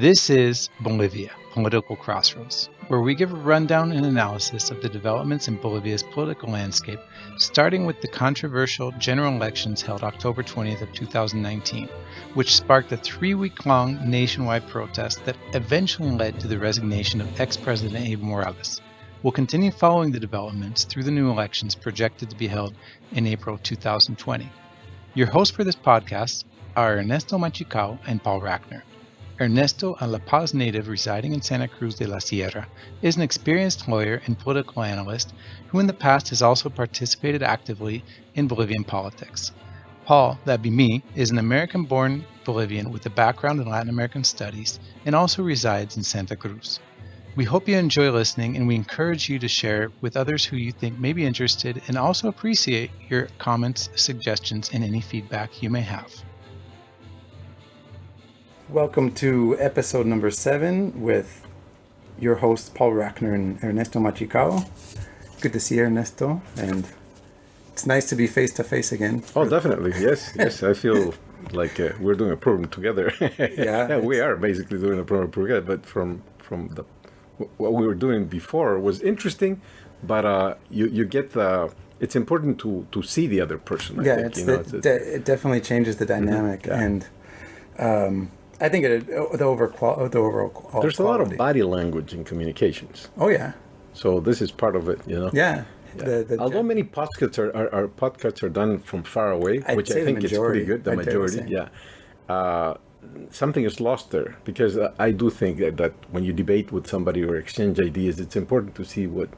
This is Bolivia, Political Crossroads, where we give a rundown and analysis of the developments in Bolivia's political landscape, starting with the controversial general elections held October 20th of 2019, which sparked a 3-week-long nationwide protest that eventually led to the resignation of ex-President Evo Morales. We'll continue following the developments through the new elections projected to be held in April 2020. Your hosts for this podcast are Ernesto Montecarlo and Paul Rachner. Ernesto, a La Paz native residing in Santa Cruz de la Sierra, is an experienced lawyer and political analyst who in the past has also participated actively in Bolivian politics. Paul, that be me, is an American-born Bolivian with a background in Latin American studies and also resides in Santa Cruz. We hope you enjoy listening, and we encourage you to share with others who you think may be interested, and also appreciate your comments, suggestions, and any feedback you may have. Welcome to episode number 7 with your hosts Paul Rachner and Ernesto Montecarlo. Good to see you, Ernesto, and it's nice to be face to face again. Oh, definitely, yes. I feel like we're doing a program together. Yeah, we are basically doing a program together. But from what we were doing before was interesting, but you get the. It's important to see the other person. I think, it definitely changes the dynamic, and. I think the overall quality. There's a lot of body language in communications. Oh yeah. So this is part of it, Yeah. Although many podcasts are done from far away, which I think is pretty good. The majority, yeah. Something is lost there because I do think that when you debate with somebody or exchange ideas, it's important to see what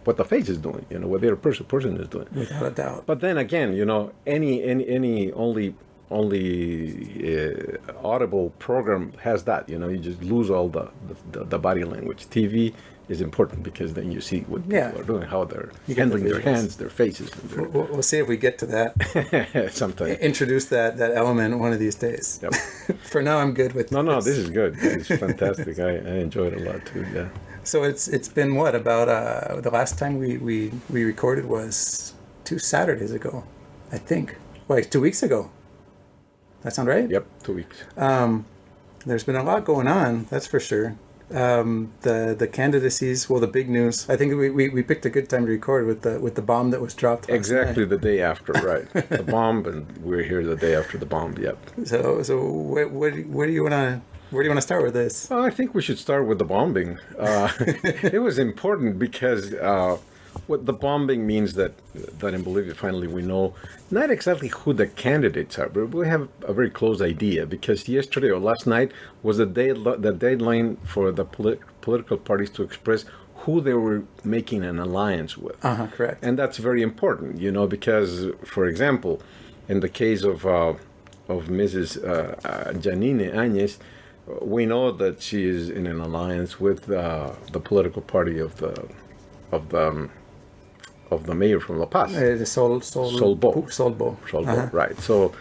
the face is doing. What the other person is doing. Without a doubt. But then again, any only audible program has that. You just lose all the body language. TV is important because then you see what people are doing, how they're handling their hands, their faces. We'll see if we get to that sometime. Introduce that element one of these days. Yep. For now, I'm good with No, this is good. It's fantastic. I enjoy it a lot too. Yeah. So it's been what about the last time we recorded was 2 Saturdays ago, I think. Like 2 weeks ago. That sound right? Yep, 2 weeks. There's been a lot going on, that's for sure. The candidacies, well, the big news. I think we picked a good time to record with the bomb that was dropped. Exactly the day after, right? The bomb, and we're here the day after the bomb. Yep. So where do you want to start with this? Well, I think we should start with the bombing. It was important because what the bombing means that in Bolivia finally we know not exactly who the candidates are, but we have a very close idea because yesterday or last night was the deadline for the political parties to express who they were making an alliance with. Correct. And that's very important, because, for example, in the case of Mrs. Jeanine Áñez, we know that she is in an alliance with the political party of the mayor from La Paz. The Solbo. Right. So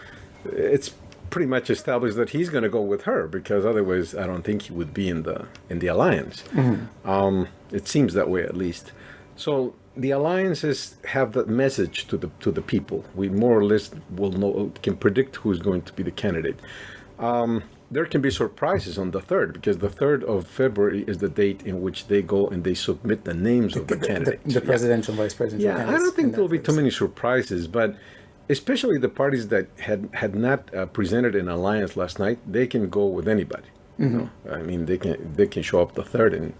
it's pretty much established that he's going to go with her because otherwise I don't think he would be in the alliance. Mm-hmm. It seems that way at least. So the alliances have that message to the people. We more or less can predict who's going to be the candidate. There can be surprises on the 3rd because the 3rd of February is the date in which they go and they submit the names of the candidates. The presidential, vice presidential candidates. I don't think there'll be too many surprises, but especially the parties that had not presented an alliance last night, they can go with anybody. Mm-hmm. I mean, they can show up the 3rd and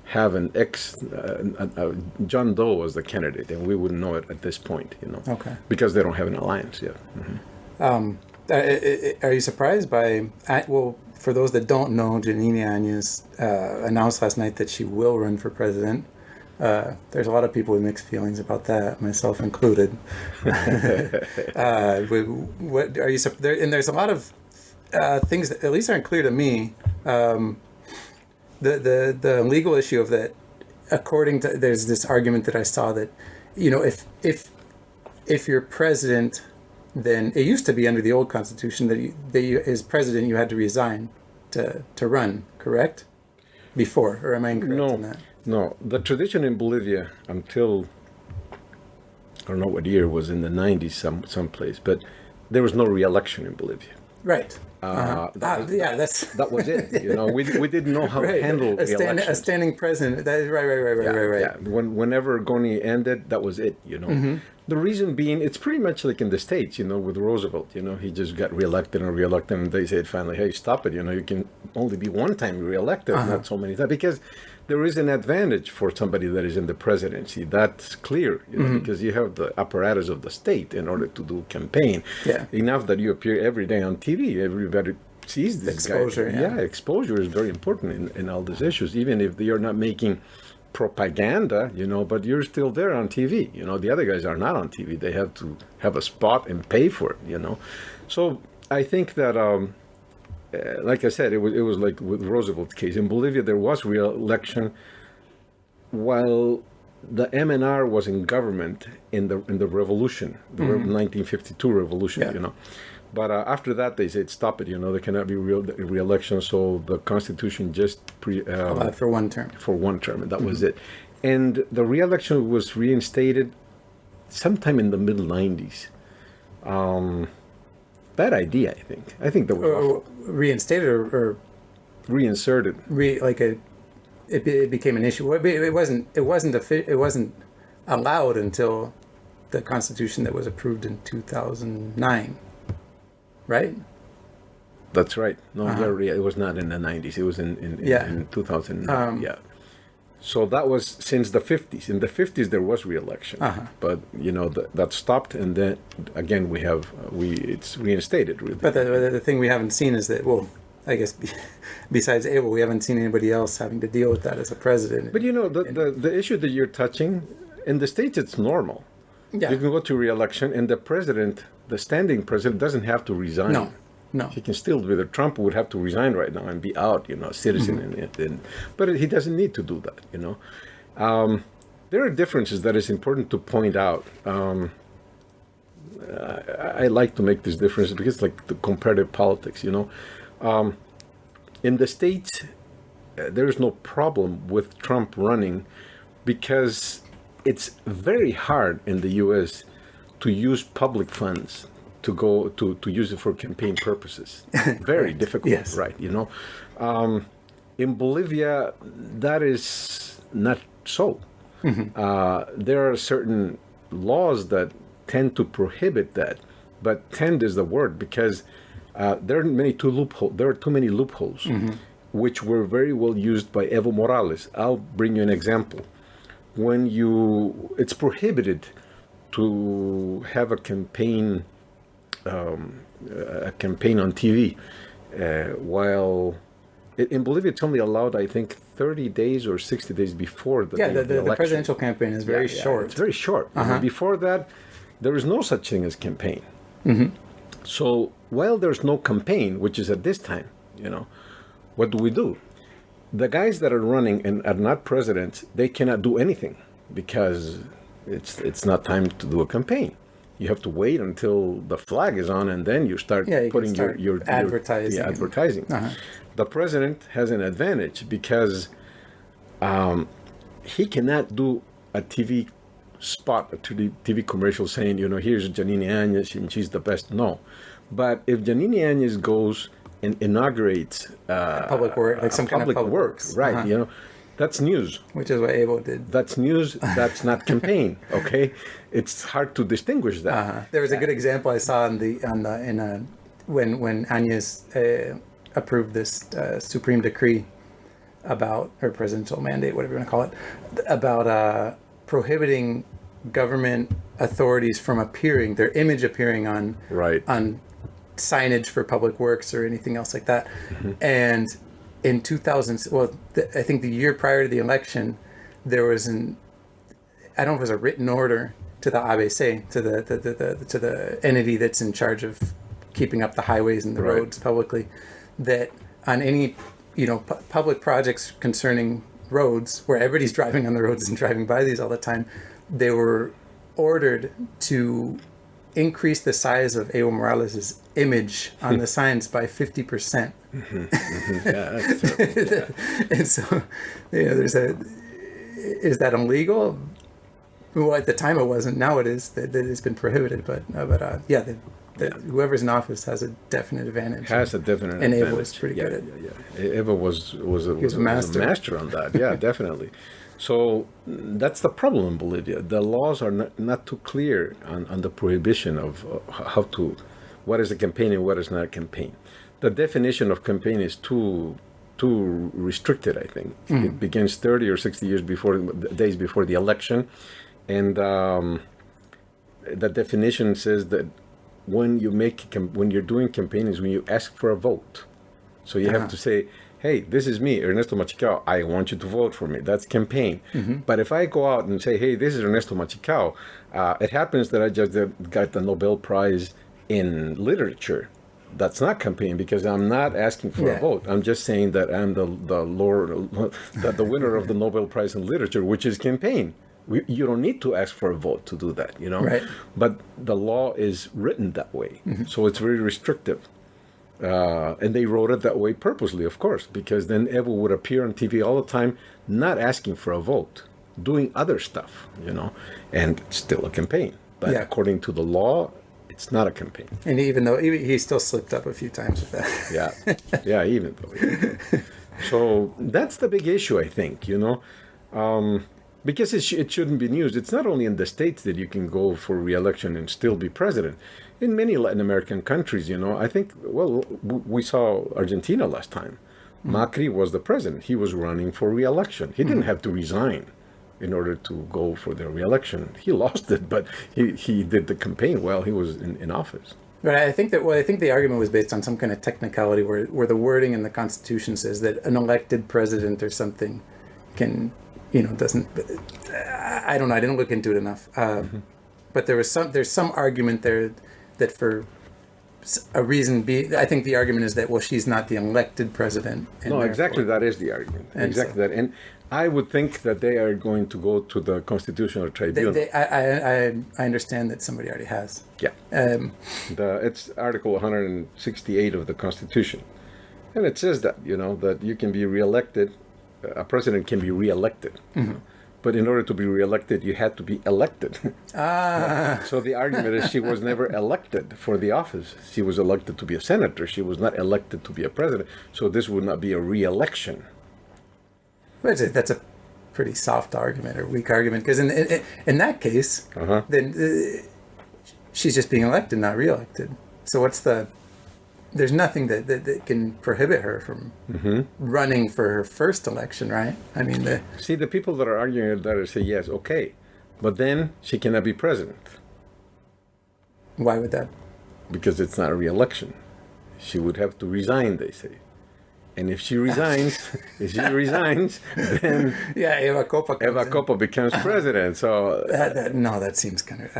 have an John Doe as the candidate, and we wouldn't know it at this point, Okay. Because they don't have an alliance yet. Mm-hmm. Are you surprised by, for those that don't know, Jeanine Áñez announced last night that she will run for president. There's a lot of people with mixed feelings about that, myself included. What are you there? And there's a lot of things that at least aren't clear to me. The legal issue of that, according to, there's this argument that I saw that, if you're president, then it used to be under the old constitution that you as president you had to resign to run, correct? Before, or am I incorrect on that? No, the tradition in Bolivia until I don't know what year it was, in the 90s someplace, but there was no re-election in Bolivia. Right. That was it. You know, we didn't know how to handle the elections. A standing president. That is right. Yeah. Whenever Goni ended, that was it. You know, the reason being, it's pretty much like in the States. You know, with Roosevelt. You know, he just got reelected, and they said finally, hey, stop it. You know, you can only be one time reelected, not so many times, because there is an advantage for somebody that is in the presidency. That's clear, you know, because you have the apparatus of the state in order to do campaign. Yeah. Enough that you appear every day on TV. Everybody sees this exposure. Guy. Yeah, exposure is very important in all these issues, even if you're not making propaganda, you know, but you're still there on TV. You know, the other guys are not on TV. They have to have a spot and pay for it, you know. So I think that, like I said, it was like with Roosevelt's case. In Bolivia, there was re-election while the MNR was in government in the revolution, the 1952 revolution, you know. But after that, they said, stop it, you know, there cannot be re-election. So the Constitution just allowed for one term. For one term, and that was it. And the re-election was reinstated sometime in the middle 90s. Bad idea, I think. I think that was reinstated or reinserted. It became an issue. It wasn't allowed until the Constitution that was approved in 2009. Right? That's right. No, it was not in the 90s. It was in 2009. So that was since the 50s. In the 50s, there was re-election, but you know that stopped, and then again it's reinstated. Really. But the thing we haven't seen is that, well, I guess besides Evo, we haven't seen anybody else having to deal with that as a president. But you know the issue that you're touching in the States, it's normal. Yeah. You can go to re-election, and the standing president doesn't have to resign. No. He can still be there. Trump would have to resign right now and be out, you know, citizen. But he doesn't need to do that, you know. There are differences that is important to point out. I like to make this difference because it's like the comparative politics, you know. In the States, there's no problem with Trump running because it's very hard in the U.S. to use public funds to go to use it for campaign purposes. Very difficult, right? You know, in Bolivia, that is not so. There are certain laws that tend to prohibit that, but tend is the word because there are too many loopholes, which were very well used by Evo Morales. I'll bring you an example. It's prohibited to have a campaign on TV, while in Bolivia it's only allowed, I think, 30 days or 60 days before the the presidential campaign is very short. It's very short. Before that, there is no such thing as campaign. So while there's no campaign, which is at this time, you know, what do? The guys that are running and are not presidents, they cannot do anything because it's not time to do a campaign. You have to wait until the flag is on, and then you start putting your advertising. Advertising. The president has an advantage because he cannot do a TV spot, a TV commercial saying, you know, here's Jeanine Áñez and she's the best. No. But if Jeanine Áñez goes and inaugurates public work, like some kind of public works, right? You know, that's news. Which is what Evo did. That's news. That's not campaign. Okay, it's hard to distinguish that. There was a good example I saw when Áñez approved this supreme decree about, or presidential mandate, whatever you want to call it, about prohibiting government authorities from their image appearing on signage for public works or anything else like that. And in 2000, I think the year prior to the election, there was I don't know if it was a written order to the ABC, to the entity that's in charge of keeping up the highways and the roads publicly, that on any, you know, public projects concerning roads where everybody's driving on the roads and driving by these all the time, they were ordered to increase the size of Evo Morales' image on the signs by 50%. And so, you know, is that illegal? Well, at the time it wasn't. Now it is. That it's been prohibited. But yeah, whoever's in office has a definite advantage. Has a definite and advantage. Evo was pretty good at it. Yeah. Evo was a master on that. Yeah, definitely. So that's the problem in Bolivia. The laws are not too clear on the prohibition of what is a campaign and what is not a campaign. The definition of campaign is too restricted, I think. It begins 30 or 60 years days before the election. And the definition says that when you're doing campaigns, when you ask for a vote. So you have to say, hey, this is me, Ernesto Montecarlo. I want you to vote for me. That's campaign. But if I go out and say, hey, this is Ernesto Montecarlo, it happens that I just got the Nobel Prize in literature. That's not campaign because I'm not asking for a vote. I'm just saying that I'm the winner of the Nobel Prize in literature, which is campaign. You don't need to ask for a vote to do that, Right. But the law is written that way, so it's very restrictive. And they wrote it that way purposely, of course, because then Evo would appear on TV all the time, not asking for a vote, doing other stuff, and it's still a campaign. But according to the law, it's not a campaign. And even though he still slipped up a few times with that. Yeah, even though. So that's the big issue, I think, because it shouldn't be news. It's not only in the States that you can go for re-election and still be president. In many Latin American countries, I think, we saw Argentina last time. Macri was the president. He was running for re-election. He didn't have to resign in order to go for the re-election. He lost it, but he did the campaign while he was in office. But I think the argument was based on some kind of technicality where the wording in the Constitution says that an elected president or something can, doesn't. I don't know. I didn't look into it enough. But there's some argument there that for a reason I think the argument is that she's not the elected president. No, exactly. That is the argument. Exactly that. And I would think that they are going to go to the Constitutional Tribunal. I understand that somebody already has. Yeah. It's Article 168 of the Constitution. And it says that, that you can be reelected, a president can be reelected. But in order to be reelected, you had to be elected. So the argument is she was never elected for the office. She was elected to be a senator. She was not elected to be a president. So this would not be a reelection. That's a pretty soft argument or weak argument because in that case, then she's just being elected, not reelected. So there's nothing that can prohibit her from running for her first election, right? I mean, the people that are arguing that say yes, okay, but then she cannot be president. Why would that? Because it's not a re-election. She would have to resign, they say. And if she resigns, then Eva Copa becomes president. So that seems kind of.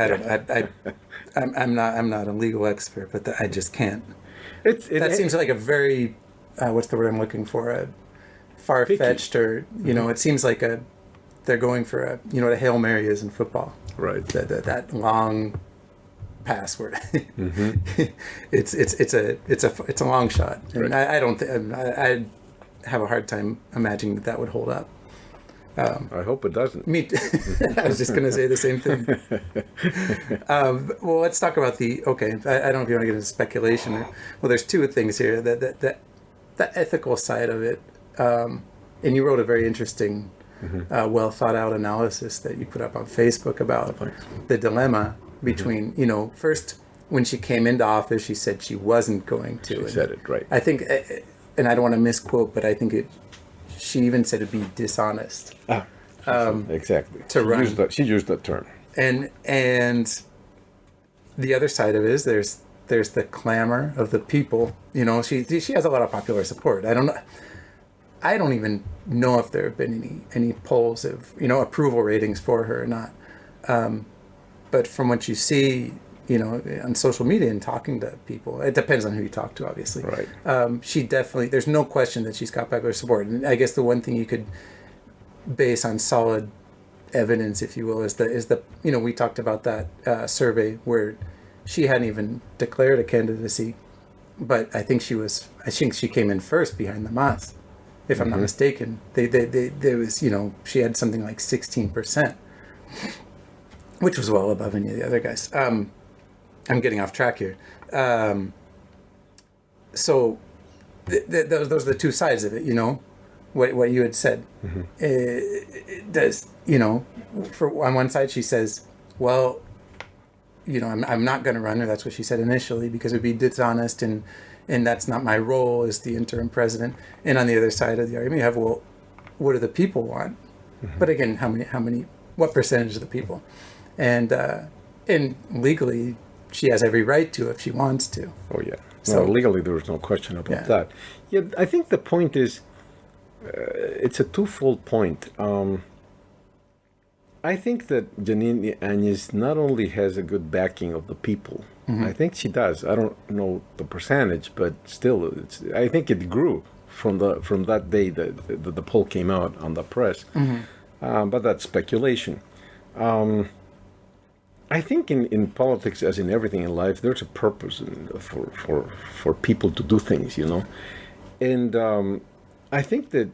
I'm not a legal expert, but I just can't. That seems like a very, what's the word I'm looking for? A far-fetched, or it seems like they're going for a Hail Mary is in football, right? That long password. It's a long shot, and right. I don't. I have a hard time imagining that would hold up. I hope it doesn't. Me, I was just going to say the same thing. Well, let's talk about I don't know if you want to get into speculation. There's two things here. The ethical side of it, and you wrote a very interesting, well thought out analysis that you put up on Facebook about the dilemma between, first when she came into office, she said she wasn't going to. She said it, right. I think, and I don't want to misquote, but I think she even said it'd be dishonest. Exactly. To run. She used that term. And the other side of it is there's the clamor of the people. She has a lot of popular support. I don't even know if there have been any polls of approval ratings for her or not. But from what you see, on social media and talking to people, it depends on who you talk to, obviously. Right. She definitely, there's no question that she's got popular support. And I guess the one thing you could base on solid evidence, if you will, is the we talked about that survey where she hadn't even declared a candidacy, but I think she came in first behind the Mas, if I'm not mistaken. There was, she had something like 16%. which was well above any of the other guys. I'm getting off track here. So those are the two sides of it, you know, what you had said. Does, you know, on one side she says, well, you know, I'm not going to run, or that's what she said initially, because it would be dishonest, and that's not my role as the interim president. And on the other side of the argument, you have, well, what do the people want? But again, what percentage of the people? And legally, she has every right to if she wants to. Oh, yeah. So no, legally, there was no question about that. Yeah, I think the point is, it's a twofold point. I think that Jeanine Áñez not only has a good backing of the people, I think she does. I don't know the percentage, but still, I think it grew from that day that the poll came out on the press. But that's speculation. I think in politics, as in everything in life, there's a purpose for people to do things, you know. And I think that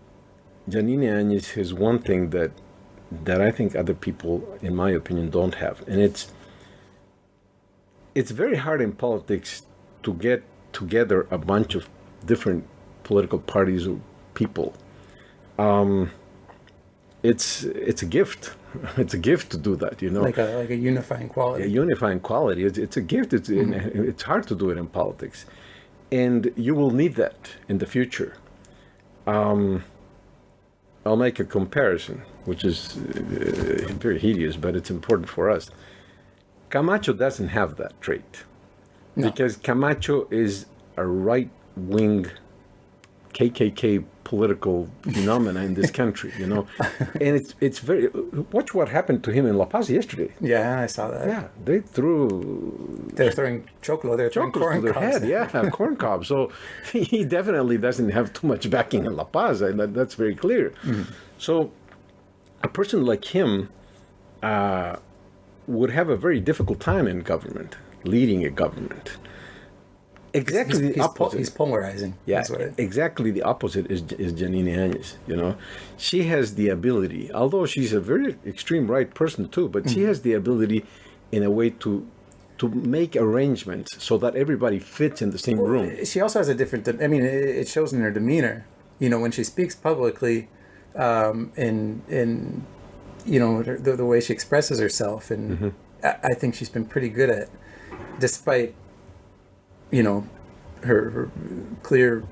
Jeanine Áñez has one thing that I think other people, in my opinion, don't have, and it's very hard in politics to get together a bunch of different political parties or people. It's a gift. It's a gift to do that, you know. Like a unifying quality. A unifying quality. It's a gift. It's hard to do it in politics, and you will need that in the future. I'll make a comparison, which is very hideous, but it's important for us. Camacho doesn't have that trait, because Camacho is a right-wing KKK political phenomena in this country, you know, and it's very. Watch what happened to him in La Paz yesterday. Yeah, I saw that. Yeah, they're throwing choclo. They're throwing corn to their cobs. head. Yeah, corn cobs. So he definitely doesn't have too much backing in La Paz, and that's very clear. So a person like him would have a very difficult time in government, leading a government. Exactly the opposite. He's polarizing. Yeah, exactly the opposite is Jeanine Áñez. You know, she has the ability, although she's a very extreme right person too, but she has the ability, in a way, to make arrangements so that everybody fits in the same room. She also has a different. I mean, it shows in her demeanor. You know, when she speaks publicly, in you know the way she expresses herself, and I think she's been pretty good at, despite, you know, her clear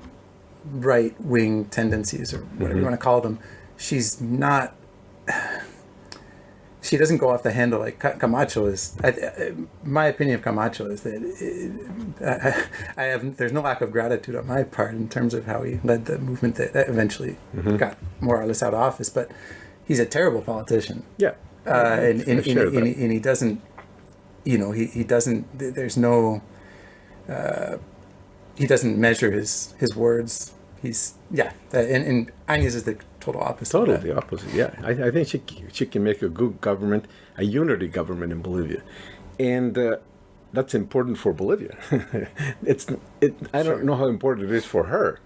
right-wing tendencies, or whatever you want to call them. She's not. She doesn't go off the handle like Camacho is. My opinion of Camacho is that there's no lack of gratitude on my part in terms of how he led the movement that eventually got more or less out of office. But he's a terrible politician. Yeah, and he doesn't. You know, he doesn't. There's no. He doesn't measure his words. He's and Áñez is the total opposite. Totally the opposite. Yeah, I think she can make a good government, a unity government in Bolivia, and that's important for Bolivia. I don't know how important it is for her,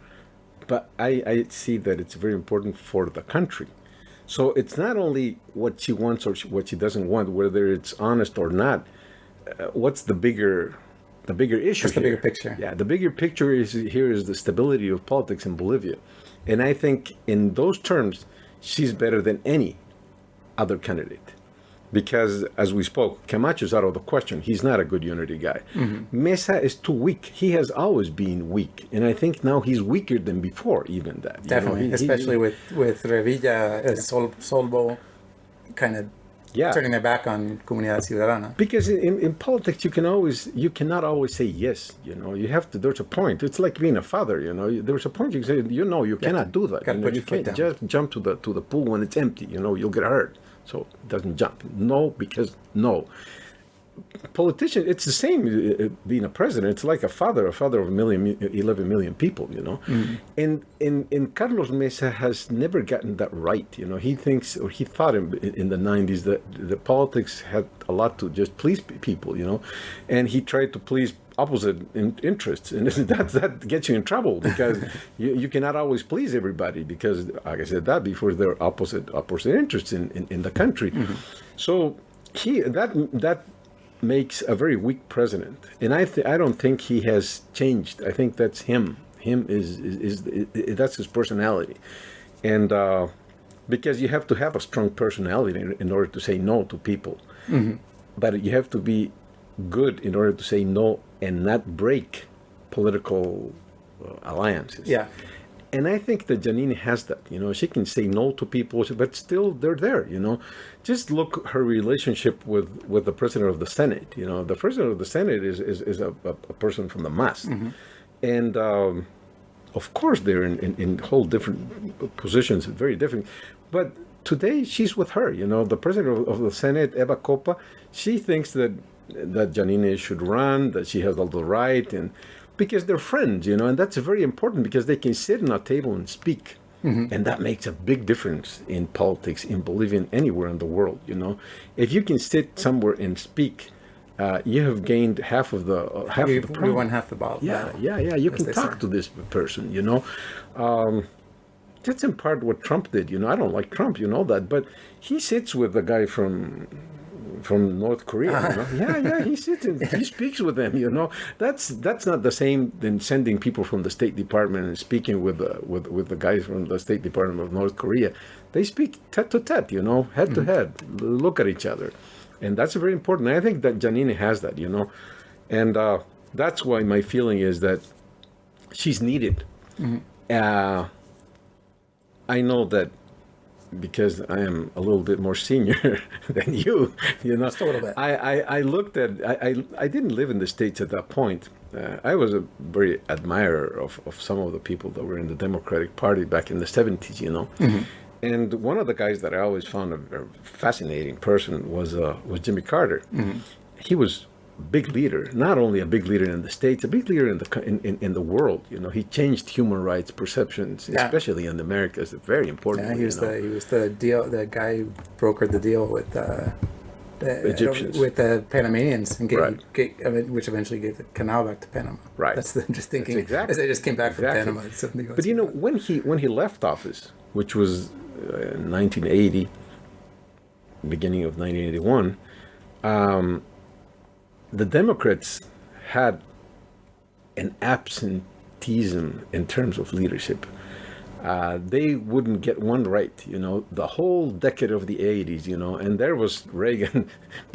but I see that it's very important for the country. So it's not only what she wants or what she doesn't want, whether it's honest or not. What's the bigger issue? That's the bigger picture. Yeah, the bigger picture is the stability of politics in Bolivia. And I think in those terms, she's better than any other candidate. Because, as we spoke, Camacho's out of the question. He's not a good unity guy. Mesa is too weak. He has always been weak. And I think now he's weaker than before, even that. Definitely, especially with Revilla, Solvo, kind of turning their back on Comunidad Ciudadana. Because in politics, you cannot always say yes. You know, you have to. There's a point. It's like being a father. You know, there's a point you say, you cannot do that. You can't just jump to the pool when it's empty. You know, you'll get hurt. So it doesn't jump. No, because no. Politician, it's the same being a president. It's like a father of 11 million people, you know. And Carlos Mesa has never gotten that right, you know. He thought in the 90s that the politics had a lot to just please people, you know. And he tried to please opposite interests, and that gets you in trouble, because you cannot always please everybody, because, like I said that before, there are opposite interests in the country. So that makes a very weak president, and I don't think he has changed. I think that's him. That's his personality, and because you have to have a strong personality in order to say no to people, but you have to be good in order to say no and not break political alliances. Yeah. And I think that Jeanine has that. She can say no to people, but still they're there. Just look her relationship with the president of the Senate. The president of the Senate is a person from the MAS, and of course they're in whole different positions, very different. But today she's with her. The president of the Senate, Eva Copa, she thinks that Jeanine should run, that she has all the right, and because they're friends, and that's very important because they can sit on a table and speak. And that makes a big difference in politics in Bolivia and anywhere in the world, If you can sit somewhere and speak, you have gained half of the problem. We won half the battle. Yeah. You can talk to this person, That's in part what Trump did, I don't like Trump, that, but he sits with the guy from North Korea. Yeah, he sits and he speaks with them. That's not the same than sending people from the State Department and speaking with the guys from the State Department of North Korea. They speak tete to tete, head to head, look at each other, and that's very important. I think that Jeanine has that, and that's why my feeling is that she's needed. I know that. Because I am a little bit more senior than you, Just a little bit. I looked at, I didn't live in the States at that point. I was a very admirer of some of the people that were in the Democratic Party back in the 70s, And one of the guys that I always found a fascinating person was Jimmy Carter. He was a big leader, not only a big leader in the States, a big leader in the world. He changed human rights perceptions, especially in America. It's very important. Yeah, he was the guy who brokered the deal with the Egyptians, with the Panamanians, and which eventually gave the canal back to Panama. Right. That's just thinking. That's exactly. As they just came back from Panama. But when he left office, which was 1980, beginning of 1981. The Democrats had an absenteeism in terms of leadership. They wouldn't get one right, the whole decade of the 80s, and there was Reagan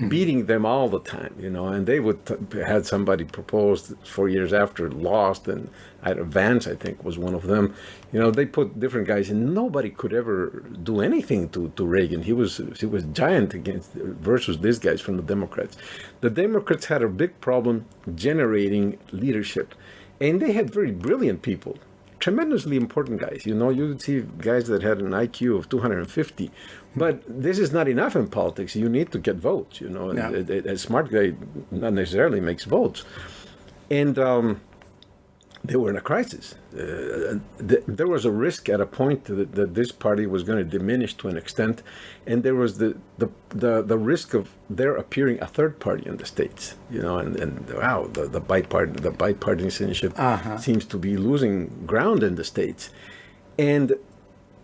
beating them all the time, and they would had somebody proposed 4 years after, lost, and Vance, I think, was one of them. They put different guys, and nobody could ever do anything to Reagan. He was giant versus these guys from the Democrats. The Democrats had a big problem generating leadership, and they had very brilliant people. Tremendously important guys. You would see guys that had an IQ of 250, but this is not enough in politics. You need to get votes, A smart guy not necessarily makes votes. And they were in a crisis. There was a risk at a point that this party was going to diminish to an extent, and there was the risk of there appearing a third party in the States, and wow, the bipartisanship seems to be losing ground in the States. And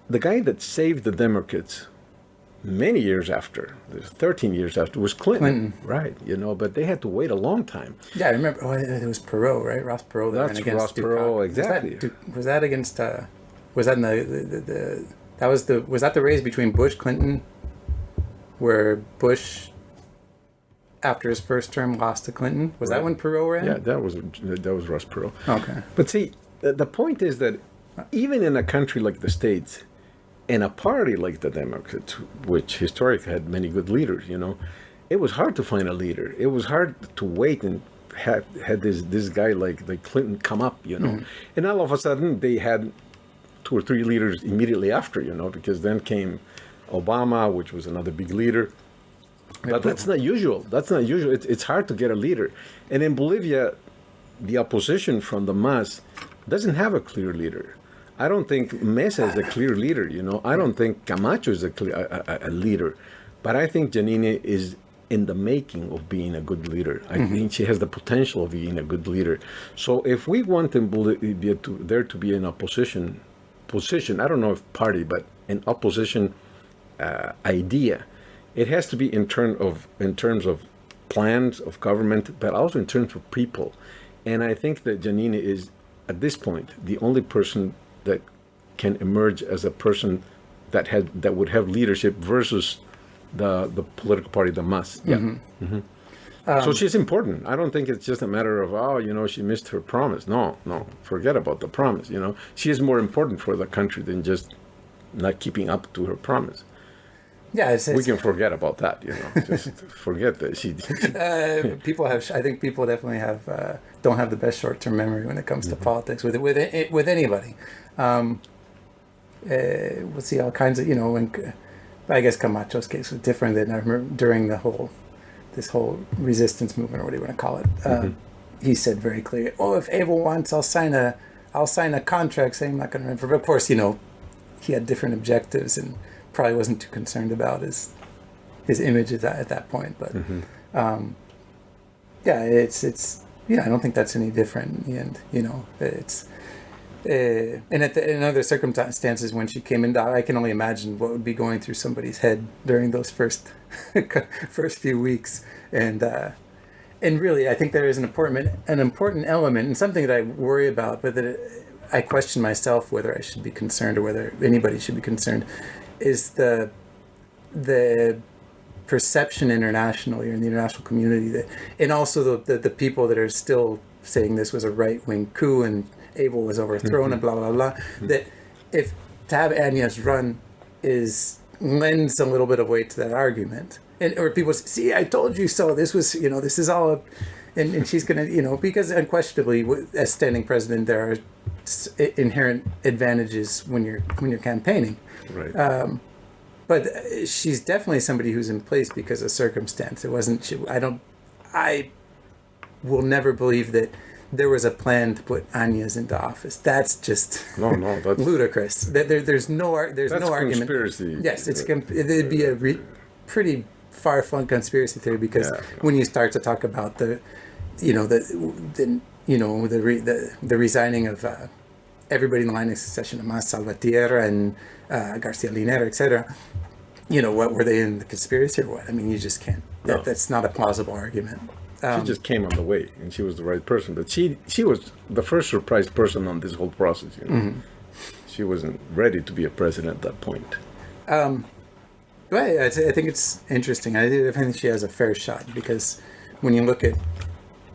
the guy that saved the Democrats many years after, 13 years after, was Clinton. Right, but they had to wait a long time. Yeah, I remember. Oh, it was Perot, right? Ross Perot. That's Ross Perot, exactly. Was that against? Was that in the was that the race between Bush Clinton, where Bush, after his first term, lost to Clinton? Was that when Perot ran? Yeah, that was Ross Perot. Okay. But see, the point is that even in a country like the States, in a party like the Democrats, which historically had many good leaders, it was hard to find a leader. It was hard to wait and had this guy like Clinton come up, And all of a sudden they had 2 or 3 leaders immediately after, because then came Obama, which was another big leader. But that's not usual. It's hard to get a leader. And in Bolivia, the opposition from the MAS doesn't have a clear leader. I don't think Mesa is a clear leader, I don't think Camacho is a leader. But I think Jeanine is in the making of being a good leader. I think she has the potential of being a good leader. So if we want in Bolivia there to be an opposition, I don't know if party, but an opposition idea, it has to be in terms of plans of government, but also in terms of people. And I think that Jeanine is, at this point, the only person that can emerge as a person that would have leadership versus the political party, the MAS. Yeah. Mm-hmm. So she's important. I don't think it's just a matter of, she missed her promise. No, forget about the promise. She is more important for the country than just not keeping up to her promise. Yeah, we can forget about that. Just forget that she. I think people definitely don't have the best short-term memory when it comes to politics with anybody. We'll see all kinds of when. I guess Camacho's case was different than I remember during this whole resistance movement, or what do you want to call it. He said very clearly, if Evo wants, I'll sign a contract saying I'm not going to run for. But of course, he had different objectives and probably wasn't too concerned about his image at that point. But it's I don't think that's any different in the end. It's. And in other circumstances, when she came in, I can only imagine what would be going through somebody's head during those first few weeks. And really, I think there is an important element, and something that I worry about, but that I question myself whether I should be concerned or whether anybody should be concerned, is the perception internationally or in the international community and also the people that are still saying this was a right-wing coup and Evo was overthrown and blah, blah, blah, that if to have Áñez run lends a little bit of weight to that argument. Or people say, see, I told you so. This was, this is all, and she's going to, because unquestionably, as standing president, there are inherent advantages when you're campaigning. Right. But she's definitely somebody who's in place because of circumstance. It wasn't, I will never believe that there was a plan to put Áñez into office. That's just that's ludicrous. There's no argument. Conspiracy. Yes, it'd be a pretty far-flung conspiracy theory because when you start to talk about the resigning of everybody in the line of succession, Mas Salvatierra and Garcia Linera, etc. What were they in the conspiracy or what? I mean, you just can't. That's not a plausible argument. She just came on the way, and she was the right person. But she was the first surprised person on this whole process. She wasn't ready to be a president at that point. Right. I think it's interesting. I think she has a fair shot because when you look at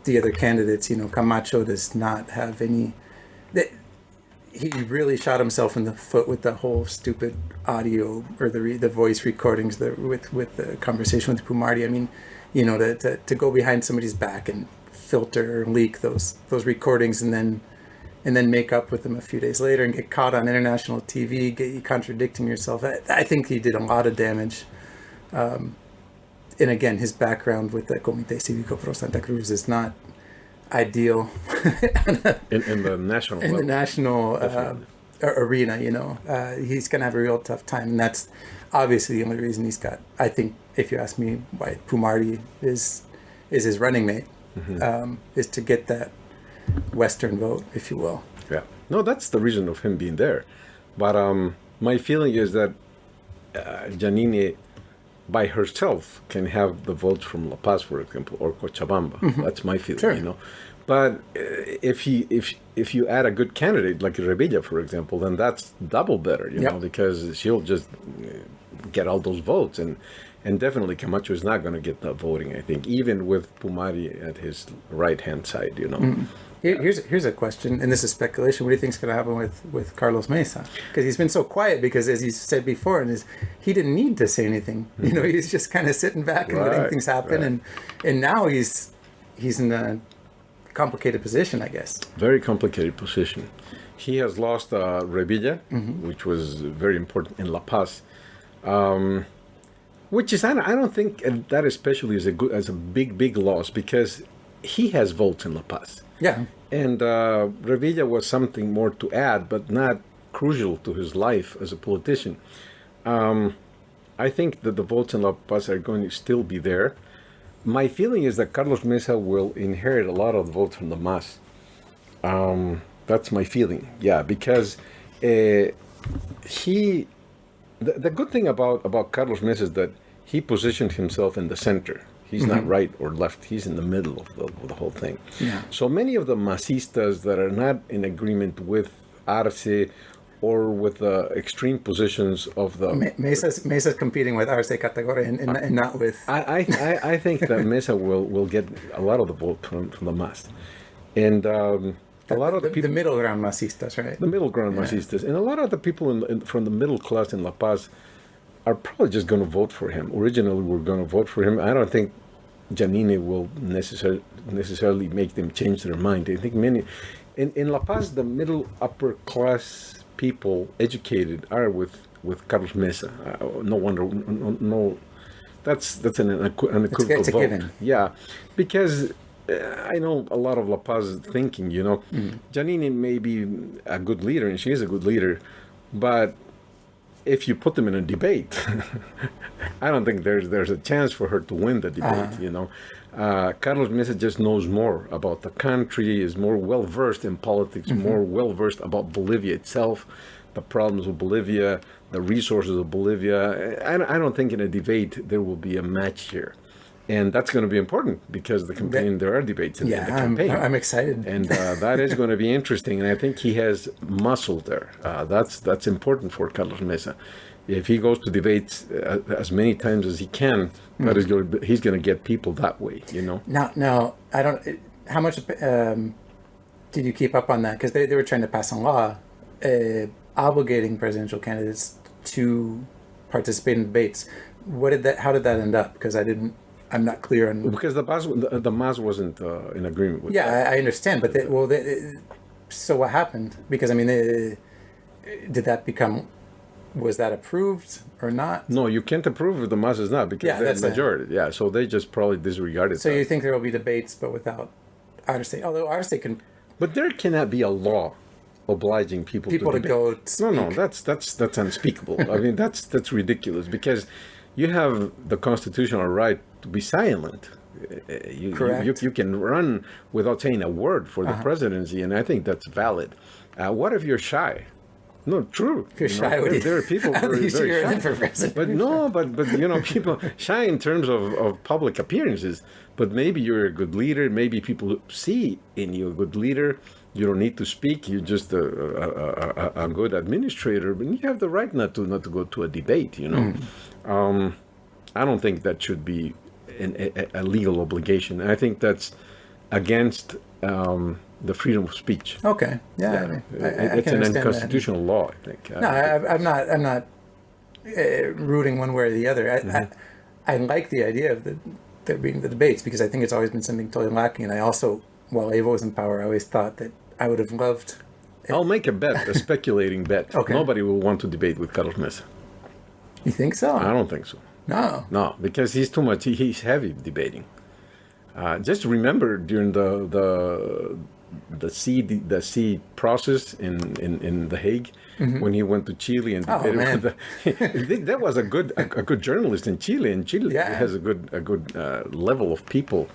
the other candidates, Camacho does not have any. He really shot himself in the foot with the whole stupid audio or the voice recordings with the conversation with Pumardi. I mean, to go behind somebody's back and filter or leak those recordings and then make up with them a few days later and get caught on international TV, get you contradicting yourself. I think he did a lot of damage. And again, his background with the Comité Cívico Pro Santa Cruz is not ideal in the national in the national arena. He's gonna have a real tough time, and that's obviously the only reason he's got. I think, if you ask me, why Pumardi is his running mate, is to get that Western vote, if you will. Yeah, no, that's the reason of him being there. But my feeling is that Jeanine by herself can have the votes from La Paz, for example, or Cochabamba. That's my feeling, Sure. But if you add a good candidate like Revilla, for example, then that's double better, because she'll just get all those votes, and definitely Camacho is not going to get that voting. I think even with Pumardi at his right hand side, Here's a question, and this is speculation. What do you think is going to happen with Carlos Mesa? Because he's been so quiet, because as you said before, he didn't need to say anything. He's just kind of sitting back and letting things happen, and now he's in a complicated position, I guess. Very complicated position. He has lost Revilla, which was very important in La Paz, which is I don't think that especially is as a big loss, because he has votes in La Paz. Yeah. And Revilla was something more to add, but not crucial to his life as a politician. I think that the votes in La Paz are going to still be there. My feeling is that Carlos Mesa will inherit a lot of the votes from the MAS. That's my feeling, because the good thing about Carlos Mesa is that he positioned himself in the center. He's not right or left. He's in the middle of the whole thing. Yeah. So many of the masistas that are not in agreement with Arce or with the extreme positions of the... Mesa's competing with Arce Category and not with... I think that Mesa will get a lot of the vote from the MAS. And a lot of the people... The middle ground masistas, right? The middle ground masistas. And a lot of the people from the middle class in La Paz are probably just going to vote for him. Originally, we're going to vote for him. I don't think Jeanine will necessarily make them change their mind. I think many... In La Paz, the middle upper class people, educated, are with Carlos Mesa. No wonder. No, that's an unequivocal it's a vote. given. Yeah, because I know a lot of La Paz thinking. Jeanine may be a good leader, and she is a good leader, but if you put them in a debate, I don't think there's a chance for her to win the debate. Carlos Mesa just knows more about the country, is more well-versed in politics, more well-versed about Bolivia itself, the problems of Bolivia, the resources of Bolivia. I don't think in a debate there will be a match here. And that's going to be important because there are debates in the campaign. I'm excited. And that is going to be interesting. And I think he has muscle there. That's important for Carlos Mesa. If he goes to debates as many times as he can, he's going to get people that way, Now, I don't... How much did you keep up on that? Because they were trying to pass a law obligating presidential candidates to participate in debates. How did that end up? Because I'm not clear on... Because the MAS wasn't in agreement with that. Yeah, I understand. But so what happened? Because, did that become... Was that approved or not? No, you can't approve if the MAS is not, because they're the majority. Yeah, so they just probably disregarded So that. you think there will be debates, but without Arce? Although Arce can... But there cannot be a law obliging people to go speak. No, that's unspeakable. That's ridiculous, because you have the constitutional right to be silent. Correct. You can run without saying a word for the presidency, and I think that's valid. What if you're shy? No, true. If you're shy, there are people who are very shy. For president. But people shy in terms of public appearances. But maybe you're a good leader. Maybe people see in you a good leader. You don't need to speak. You're just a good administrator. But you have the right not to go to a debate. I don't think that should be a legal obligation. I think that's against the freedom of speech. Okay. Yeah. It's an unconstitutional law, I think. No, I'm not rooting one way or the other. I like the idea of there being the debates, because I think it's always been something totally lacking. And I also, while Evo was in power, I always thought that I would have loved... I'll make a speculating bet. Okay. Nobody will want to debate with Carlos Mesa. You think so? I don't think so. No, because he's too much. He's heavy debating. Just remember during the C process in The Hague, when he went to Chile and debated that was a good journalist in Chile, and Chile has a good level of people,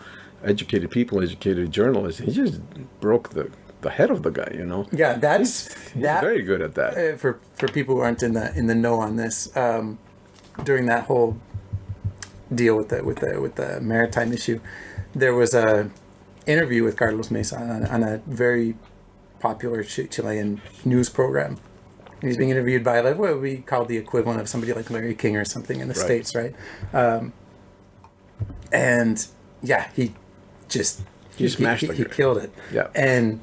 educated journalists. He just broke the head of the guy, Yeah, he's very good at that. For people who aren't in the know on this, during that whole deal with the maritime issue, there was a interview with Carlos Mesa on a very popular Chilean news program. He's being interviewed by what we call the equivalent of somebody like Larry King or something in the States, right? And he smashed he killed it. Yeah. And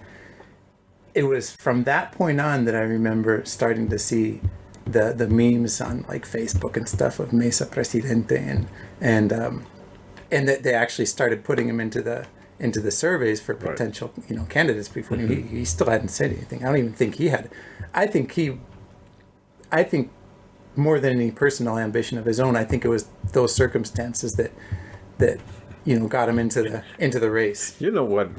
it was from that point on that I remember starting to see the memes on like Facebook and stuff of Mesa Presidente, and that they actually started putting him into the surveys for potential candidates before he still hadn't said anything. I don't even think he had. I think more than any personal ambition of his own, I think it was those circumstances that got him into the race. You know what?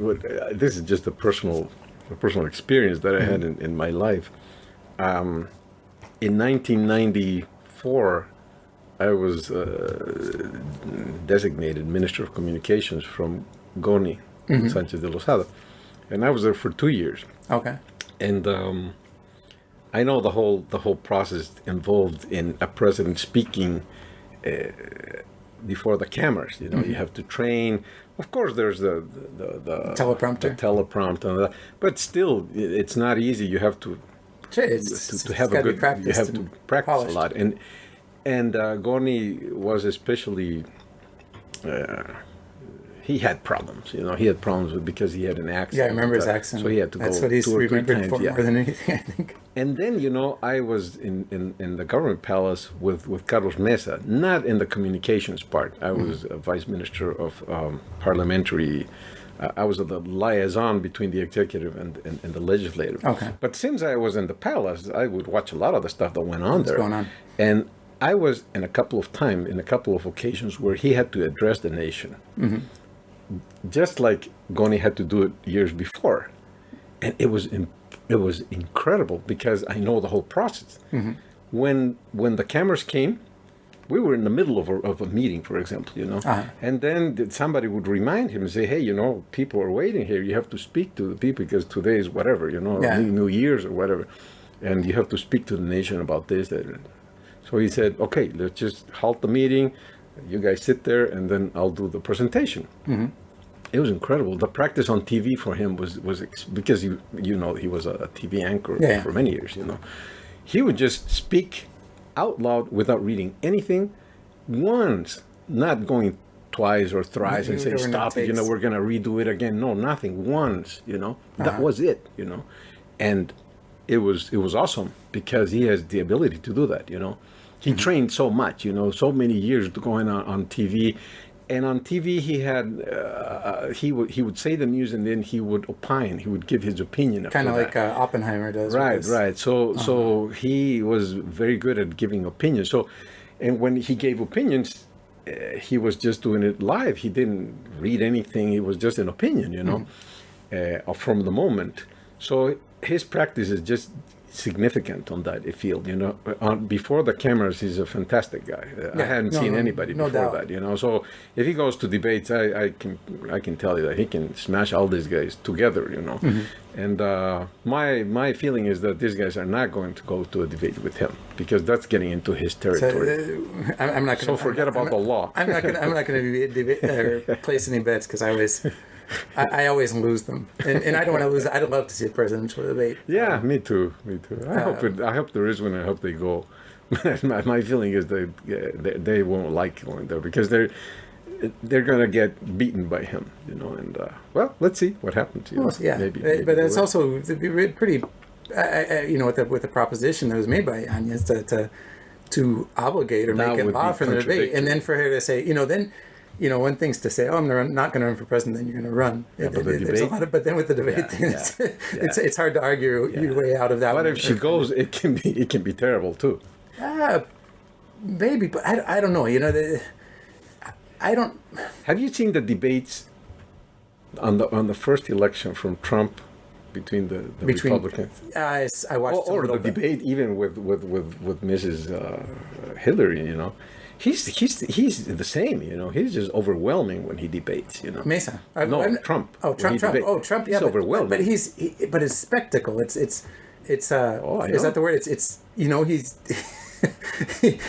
This is just a personal experience that I had in my life. In 1994, I was designated Minister of Communications from Goni, Sanchez de Lozada, and I was there for 2 years. Okay. And I know the whole process involved in a president speaking before the cameras. You know, you have to train. Of course, there's the teleprompter, the teleprompter, but still, it's not easy. You have to have a good. You have to practice a lot, and Gorny was especially. He had problems, you know. He had problems because he had an accent. Yeah, I remember his accent. So he had to That's go what he's 2 or 3 times. for more than anything, I think. And then, you know, I was in the government palace with Carlos Mesa, not in the communications part. I was a vice minister of parliamentary. I was the liaison between the executive and the legislative. Okay. But since I was in the palace, I would watch a lot of the stuff that went on there. What's going on? And I was in a couple of occasions where he had to address the nation. Mm-hmm. Just like Goni had to do it years before. And it was incredible because I know the whole process. Mm-hmm. When the cameras came, we were in the middle of a meeting, for example, you know. Uh-huh. And then somebody would remind him and say, hey, you know, people are waiting here. You have to speak to the people because today is whatever, you know, New Year's or whatever. And you have to speak to the nation about this. That. So he said, okay, let's just halt the meeting. You guys sit there, and then I'll do the presentation. Mm-hmm. It was incredible. The practice on TV for him was because he was a TV anchor for many years. You know, he would just speak out loud without reading anything. Once, not going twice or thrice and say stop it. You know, we're gonna redo it again. No, nothing. Once. You know, that was it. You know, and it was awesome because he has the ability to do that. You know. He trained so much, you know, so many years going on TV, and on TV he had he would say the news and then he would opine, he would give his opinion. Kind of like Oppenheimer does. Right. So he was very good at giving opinions. So, and when he gave opinions, he was just doing it live. He didn't read anything. It was just an opinion, you know, from the moment. So his practice is just significant on that field, you know. Before the cameras, he's a fantastic guy. I hadn't seen anybody before that, you know. So if he goes to debates, I can tell you that he can smash all these guys together, you know. Mm-hmm. And my feeling is that these guys are not going to go to a debate with him because that's getting into his territory. So, I'm not gonna, so forget about the law. I'm not going to place any bets because I always lose them, and I don't want to lose. I'd love to see a presidential debate. Yeah, me too. I hope there is one. I hope they go. my feeling is they won't like going there because they're going to get beaten by him, you know. And well, let's see what happens. You know? Yeah, maybe but it's also pretty, you know, with the proposition that was made by Áñez to obligate or make it law for the debate, and then for her to say, you know, then. You know, one thing's to say, "Oh, I'm not going to run for president." Then you're going to run. There's a lot of, but then with the debate thing, it's hard to argue your way out of that. But if she goes, it can be terrible too. Maybe, but I don't know. You know, I don't. Have you seen the debates on the first election from Trump between the Republicans? I watched or the debate even with Mrs. Hillary. You know. He's the same, you know. He's just overwhelming when he debates, you know. Mesa. Trump. Oh, Trump. Oh, Trump. He's overwhelming. But but his spectacle. It's is that the word? It's you know he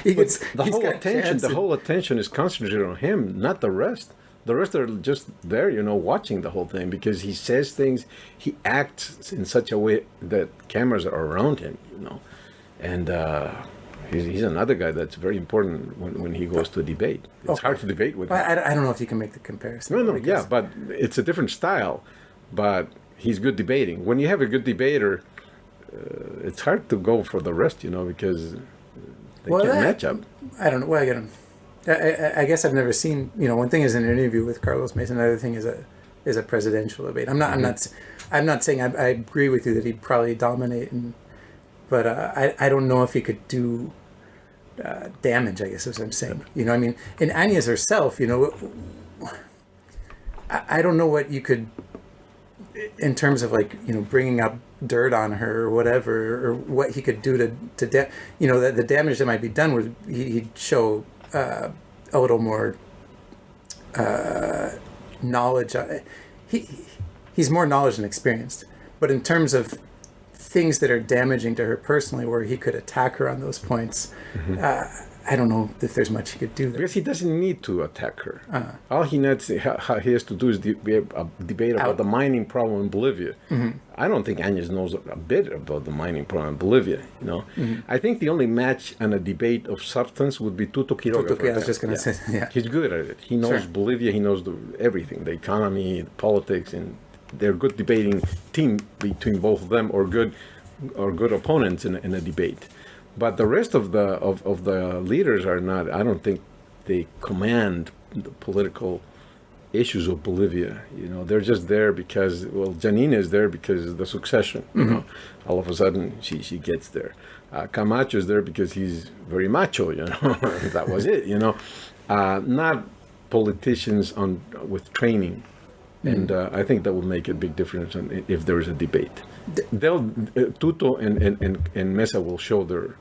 gets the whole attention is concentrated on him, not the rest. The rest are just there, you know, watching the whole thing because he says things, he acts in such a way that cameras are around him, you know, and. He's another guy that's very important when he goes to a debate. It's hard to debate with him. I don't know if you can make the comparison. No, yeah, but it's a different style. But he's good debating. When you have a good debater, it's hard to go for the rest, you know, because they can't match up. I don't know. Well, I guess I've never seen. You know, one thing is an interview with Carlos Mesa. Another thing is a presidential debate. I'm not saying I agree with you that he'd probably dominate but I don't know if he could do damage, I guess is what I'm saying. You know, I mean, in Áñez herself, you know, I don't know what you could, in terms of like, you know, bringing up dirt on her or whatever, or what he could do to you know, the damage that might be done would he'd show a little more knowledge. He's more knowledge and experienced, but in terms of things that are damaging to her personally, where he could attack her on those points, I don't know if there's much he could do there. Because he doesn't need to attack her. All he has to do is a debate about the mining problem in Bolivia. I don't think Áñez knows a bit about the mining problem in Bolivia. I think the only match and a debate of substance would be Tuto Quiroga. I was just going to say, yeah. He's good at it. He knows Bolivia. He knows everything, the economy, the politics, and they're good debating team between both of them, or good opponents in a debate. But the rest of the leaders are not. I don't think they command the political issues of Bolivia. They're just there because, Jeanine is there because of the succession. All of a sudden she gets there. Camacho is there because he's very macho. That was it. Not politicians with training, and I think that will make a big difference if there is a debate. Tuto and Mesa will show their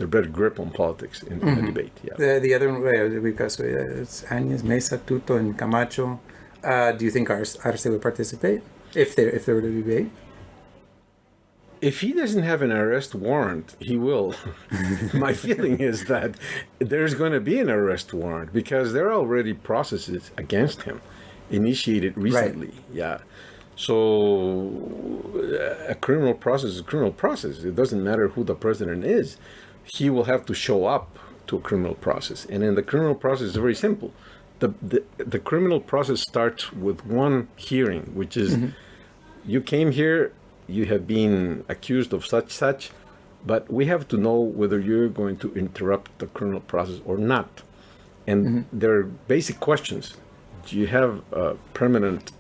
better grip on politics in the debate. Yeah. The other way, because it's Áñez, Mesa, Tuto, and Camacho. Do you think Arce would participate if there were to be debate? If he doesn't have an arrest warrant, he will. My feeling is that there's going to be an arrest warrant because there are already processes against him initiated recently. Right. Yeah. So a criminal process is a criminal process. It doesn't matter who the president is. He will have to show up to a criminal process. And in the criminal process, it's very simple. The criminal process starts with one hearing, which is you came here, you have been accused of such, but we have to know whether you're going to interrupt the criminal process or not. And there are basic questions. Do you have a permanent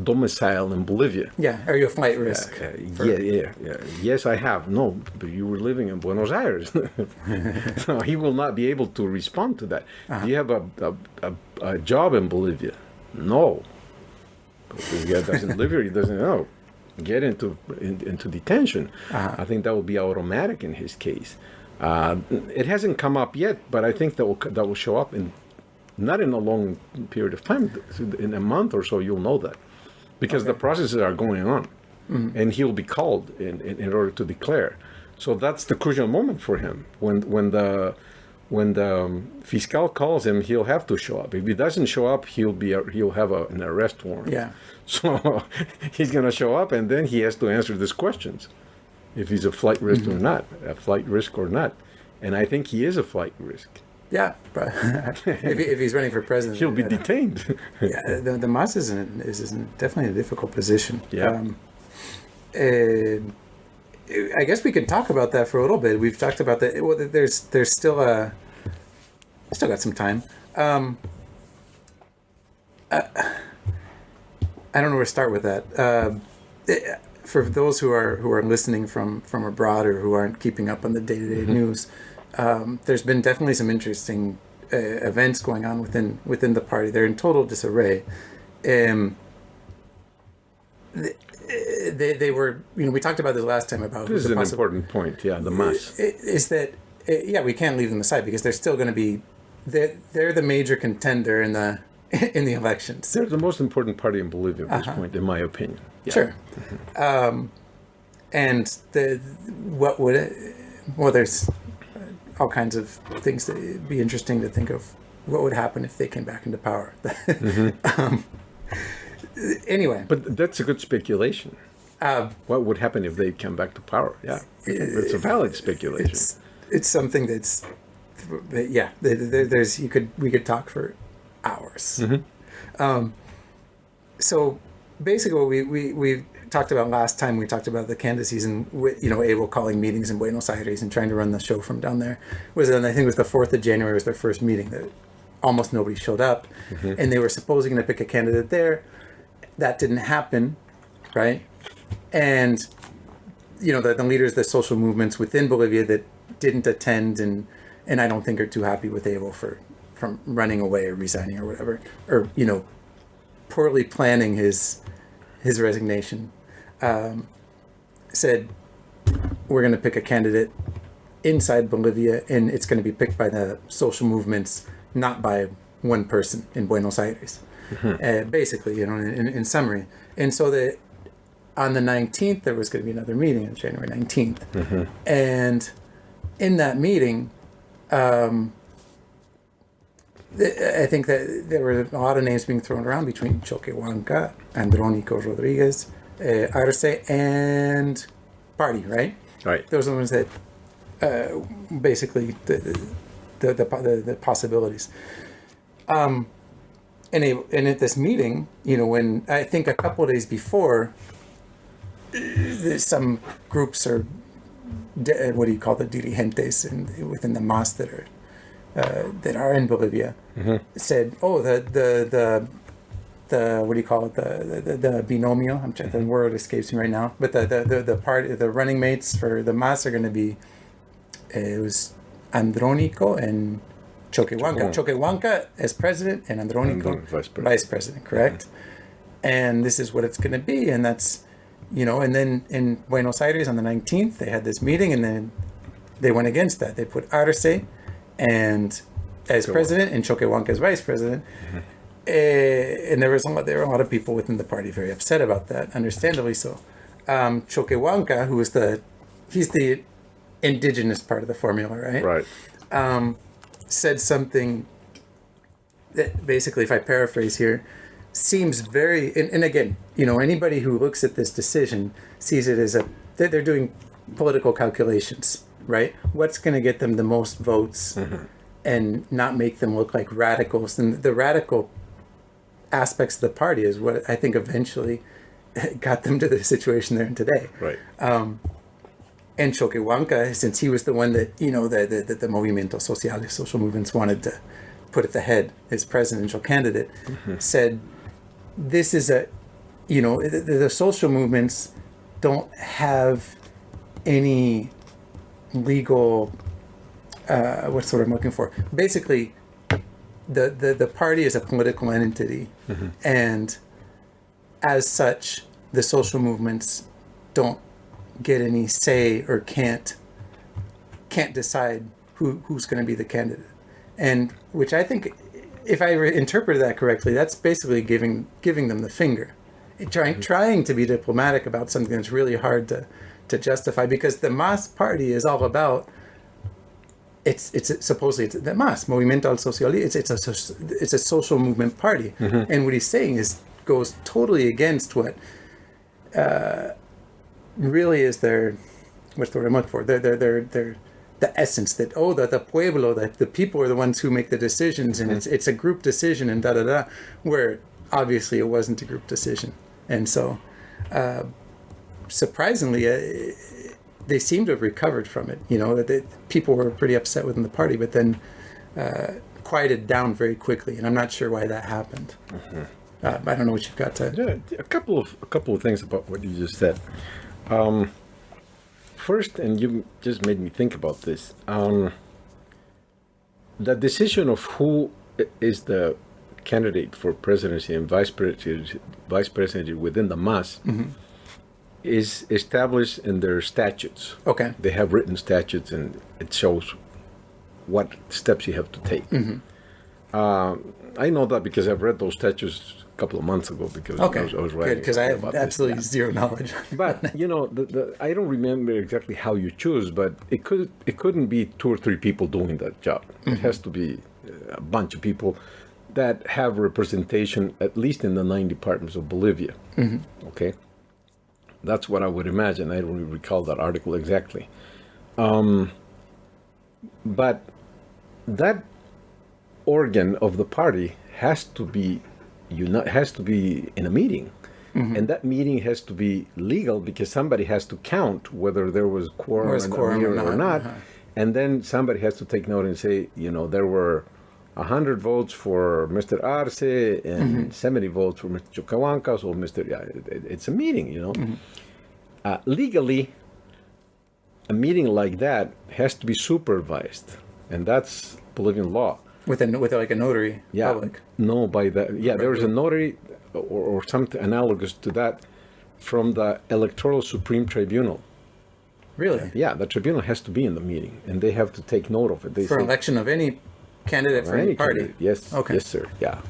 domicile in Bolivia? Yeah. Are you a flight risk? Yeah. Yes, I have. No, but you were living in Buenos Aires. So he will not be able to respond to that. Do you have a job in Bolivia? No. This guy doesn't live here. He doesn't know. Get into detention. I think that will be automatic in his case. It hasn't come up yet, but I think that will show up not in a long period of time. In a month or so, you'll know that. Because the processes are going on, and he'll be called in order to declare. So that's the crucial moment for him. When the fiscal calls him, he'll have to show up. If he doesn't show up, he'll have an arrest warrant. Yeah. So he's going to show up, and then he has to answer these questions: if he's a flight risk or not, and I think he is a flight risk. Yeah, but if he's running for president, he'll be detained. Yeah, the Mas is definitely a difficult position. Yeah. I guess we could talk about that for a little bit. We've talked about that. Well, there's still I still got some time. I don't know where to start with that. For those who are listening from abroad or who aren't keeping up on the day-to-day news. There's been definitely some interesting events going on within the party. They're in total disarray. They were, we talked about this last time about. This is an important point. Yeah, the Mas is that. We can't leave them aside because they're still going to be. They're the major contender in the elections. They're the most important party in Bolivia at this point, in my opinion. Yeah. Sure. And there's all kinds of things that would be interesting to think of. What would happen if they came back into power? Anyway. But that's a good speculation. What would happen if they come back to power? Yeah, it's a valid speculation. It's something that's, there's we could talk for hours. So basically what we talked about last time, we talked about the candidacies and Evo calling meetings in Buenos Aires and trying to run the show from down there. I think it was the 4th of January was their first meeting that almost nobody showed up, and they were supposedly going to pick a candidate there. That didn't happen, right? And the leaders, the social movements within Bolivia that didn't attend and I don't think are too happy with Evo from running away or resigning or whatever, or poorly planning his resignation. Said we're going to pick a candidate inside Bolivia, and it's going to be picked by the social movements, not by one person in Buenos Aires. Basically, in summary. And so on the 19th, there was going to be another meeting on January 19th. And in that meeting, I think that there were a lot of names being thrown around between Choquehuanca, Andrónico Rodriguez, Arce, and Party, right? Right. Those are the ones that basically the possibilities. And at this meeting, when I think a couple of days before, some groups are, what do you call the dirigentes within the MAS that are in Bolivia, said, oh, the what do you call it, the binomio, the word escapes me right now, but the running mates for the MAS are going to be, it was Andrónico and Choquehuanca. Choquehuanca as president and Andrónico vice president, correct? And this is what it's going to be, and that's, and then in Buenos Aires on the 19th, they had this meeting, and then they went against that. They put Arce and as president and Choquehuanca as vice president. And there were a lot of people within the party very upset about that, understandably so. Choquehuanca, he's the indigenous part of the formula, right? Right. Said something that basically, if I paraphrase here, seems very, and again, anybody who looks at this decision sees it as they're doing political calculations, right? What's going to get them the most votes and not make them look like radicals? And the radical aspects of the party is what I think eventually got them to the situation they're in today. Right. And Choquehuanca, since he was the one that, the Movimiento Sociales, social movements, wanted to put at the head as presidential candidate, said, this is the social movements don't have any legal, what's the word I'm looking for? Basically, the party is a political entity, and as such, the social movements don't get any say or can't decide who's going to be the candidate, and which I think, if I interpreted that correctly, that's basically giving them the finger, trying to be diplomatic about something that's really hard to justify, because the MAS party is all about. It's supposedly the MAS, Movimiento Socialista. It's a social movement party, and what he's saying goes totally against what really is what's the word I'm looking for? Their the essence that the pueblo, that the people are the ones who make the decisions, and it's a group decision, and where obviously it wasn't a group decision, and so surprisingly. They seem to have recovered from it, that people were pretty upset within the party, but then quieted down very quickly, and I'm not sure why that happened. I don't know what you've got to. Yeah, a couple of things about what you just said. First, and you just made me think about this. The decision of who is the candidate for presidency and vice presidency within the MAS. Is established in their statutes. Okay. They have written statutes, and it shows what steps you have to take. I know that because I've read those statutes a couple of months ago, because I was writing. Good, because I have absolutely zero knowledge. But I don't remember exactly how you choose, but it couldn't be 2 or 3 people doing that job. It has to be a bunch of people that have representation at least in the 9 departments of Bolivia. Okay. That's what I would imagine. I don't recall that article exactly. But that organ of the party has to be in a meeting. And that meeting has to be legal, because somebody has to count whether there was quorum or not. And then somebody has to take note and say, there were 100 votes for Mr. Arce and 70 votes for Mr. Choquehuanca, so it's a meeting, legally, a meeting like that has to be supervised, and that's Bolivian law. With like a notary. Yeah. Public. No, by that. Yeah, there is a notary or something analogous to that from the Electoral Supreme Tribunal. Really? Yeah, the tribunal has to be in the meeting, and they have to take note of it. For election of any candidate for any party? Candidate. Yes. Okay. Yes, sir. Yeah.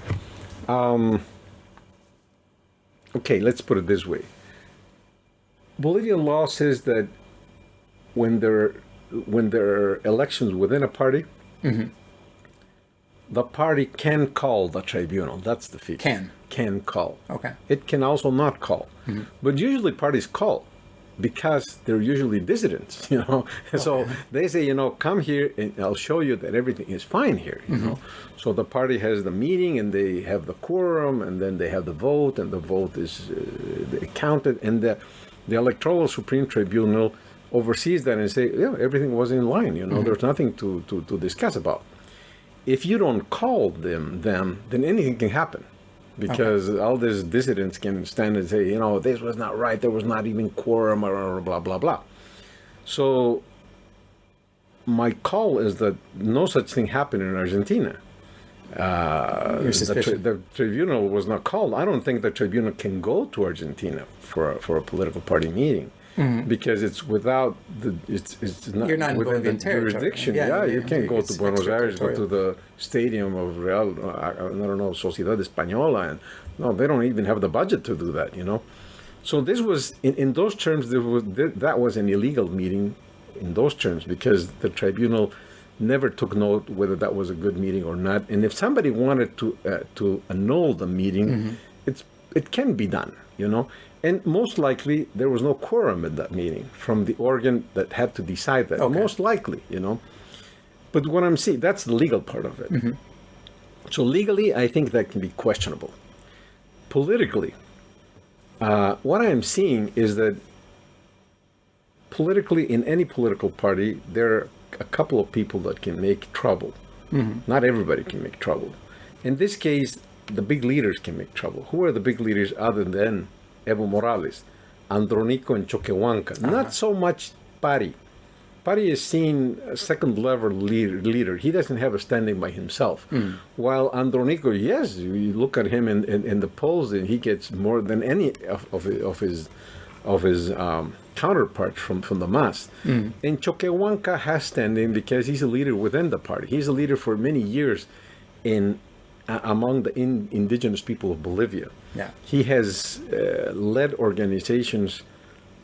Okay, let's put it this way. Bolivian law says that when there are elections within a party, the party can call the tribunal. That's the feature. Can call. Okay. It can also not call. But usually parties call because they're usually dissidents, So they say, come here and I'll show you that everything is fine here, So the party has the meeting and they have the quorum and then they have the vote and the vote is counted and the Electoral Supreme Tribunal oversees that and say, everything was in line, there's nothing to discuss about. If you don't call them, then anything can happen. Because all these dissidents can stand and say, this was not right, there was not even quorum, or blah, blah, blah. So my call is that no such thing happened in Argentina. The tribunal was not called. I don't think the tribunal can go to Argentina for a political party meeting. Because it's without it's not, you're not within the jurisdiction. You can't go to Buenos Aires, go to the stadium of Sociedad Española, and no, they don't even have the budget to do that. So this was in those terms. That was an illegal meeting in those terms because the tribunal never took note whether that was a good meeting or not. And if somebody wanted to annul the meeting, it can be done. And most likely, there was no quorum in that meeting from the organ that had to decide that. Most likely, But what I'm saying, that's the legal part of it. So legally, I think that can be questionable. Politically, what I am seeing is that politically, in any political party, there are a couple of people that can make trouble. Not everybody can make trouble. In this case, the big leaders can make trouble. Who are the big leaders other than Evo Morales, Andrónico and Choquehuanca? Not so much Pari. Pari is seen a second-level leader. He doesn't have a standing by himself. While Andrónico, yes, you look at him in the polls, and he gets more than any of his counterparts from the MAS. And Choquehuanca has standing because he's a leader within the party. He's a leader for many years among the indigenous people of Bolivia. He has led organizations,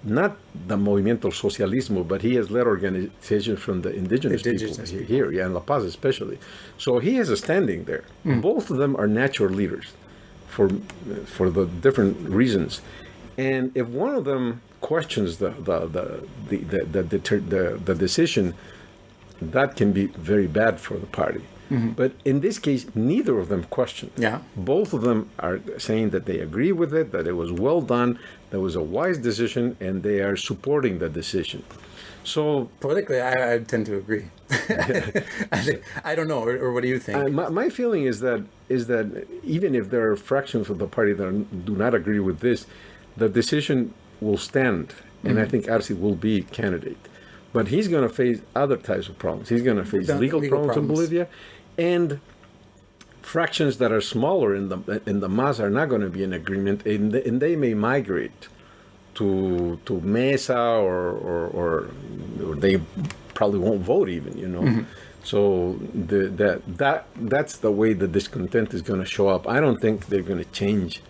not the Movimiento Socialismo, but he has led organizations from the indigenous people here, in La Paz especially. So he has a standing there. Both of them are natural leaders for the different reasons. And if one of them questions the decision, that can be very bad for the party. But in this case, neither of them questioned. Both of them are saying that they agree with it, that it was well done, that was a wise decision, and they are supporting the decision. So politically, I tend to agree. I don't know, or what do you think? My feeling is that even if there are fractions of the party that do not agree with this, the decision will stand, and I think Arce will be candidate. But he's going to face other types of problems. He's going to face legal problems in Bolivia, and fractions that are smaller in the MAS are not going to be in agreement, and they may migrate to Mesa, or they probably won't vote even. So that's the way the discontent is going to show up. I don't think they're going to change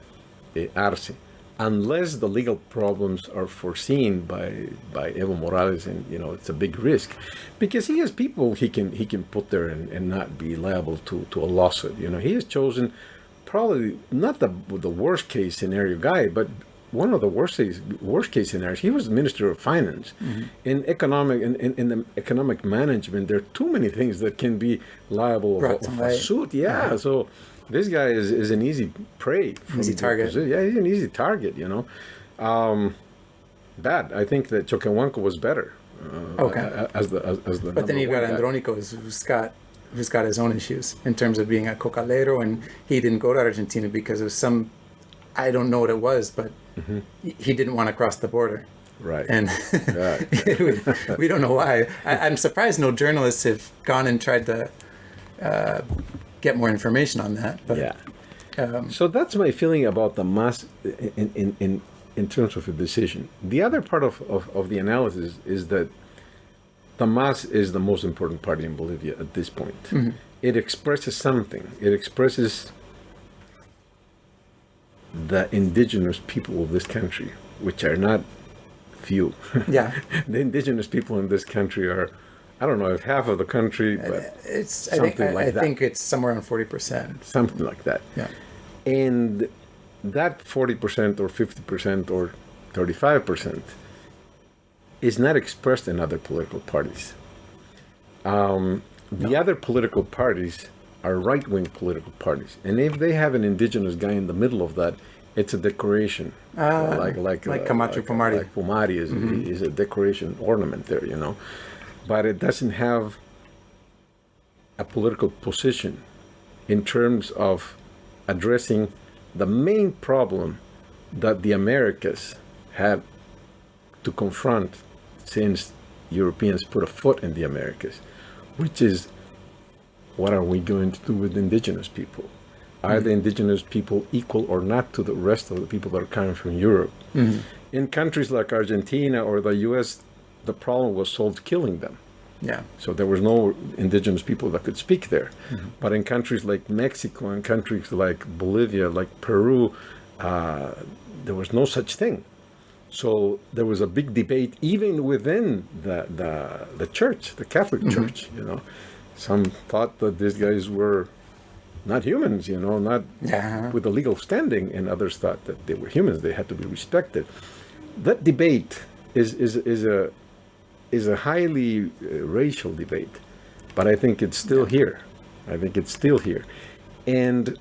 Arce, unless the legal problems are foreseen by Evo Morales, and it's a big risk, because he has people he can put there and not be liable to a lawsuit. He has chosen probably not the worst case scenario guy, but one of the worst case scenarios. He was Minister of Finance. In the economic management, there are too many things that can be liable of a suit. So this guy is an easy prey. Easy target. Yeah, he's an easy target, Bad. I think that Choquehuanca was better. As the but then you've got Andrónico, who's got his own issues in terms of being a cocalero, and he didn't go to Argentina because of some, I don't know what it was, but he didn't want to cross the border. Right. And we don't know why. I'm surprised no journalists have gone and tried to get more information on that. But, so that's my feeling about the MAS in terms of a decision. The other part of the analysis is that the MAS is the most important party in Bolivia at this point. It expresses something. It expresses the indigenous people of this country, which are not few. The indigenous people in this country are I don't know if half of the country, but I think it's somewhere around 40%. Something like that. Yeah. And that 40% or 50% or 35% is not expressed in other political parties. The other political parties are right-wing political parties. And if they have an indigenous guy in the middle of that, it's a decoration. Like Camacho Pomari. Like Pomari is a decoration ornament there, you know. But it doesn't have a political position in terms of addressing the main problem that the Americas had to confront since Europeans put a foot in the Americas, which is, what are we going to do with indigenous people? Are the indigenous people equal or not to the rest of the people that are coming from Europe? In countries like Argentina or the US, the problem was solved killing them. Yeah. So there was no indigenous people that could speak there. But in countries like Mexico and countries like Bolivia, like Peru, there was no such thing. So there was a big debate even within the church, the Catholic Church, you know. Some thought that these guys were not humans, you know, not with a legal standing, and others thought that they were humans, they had to be respected. That debate is a highly racial debate, but I think it's still here. I think it's still here. And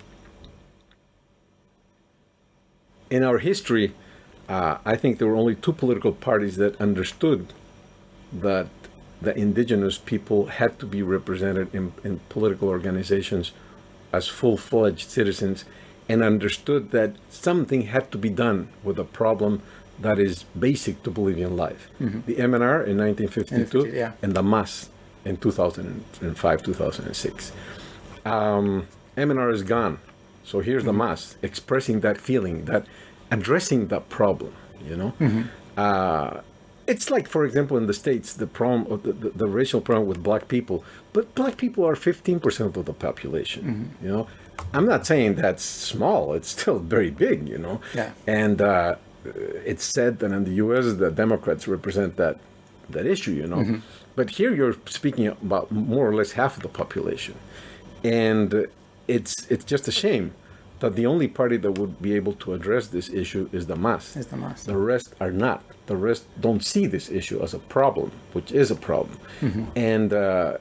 in our history, I think there were only two political parties that understood that the indigenous people had to be represented in political organizations as full-fledged citizens, and understood that something had to be done with a problem that is basic to Bolivian life. The MNR in 1952 and the MAS in 2005, 2006. MNR is gone. So here's the MAS expressing that feeling, that addressing that problem, you know? It's like, for example, in the States, the problem of the racial problem with black people, but black people are 15% of the population, you know? I'm not saying that's small, it's still very big, you know? Yeah. And it's said that in the US, the Democrats represent that issue, you know? But here you're speaking about more or less half of the population. And it's just a shame that the only party that would be able to address this issue is the MAS. The rest are not. The rest don't see this issue as a problem, which is a problem. And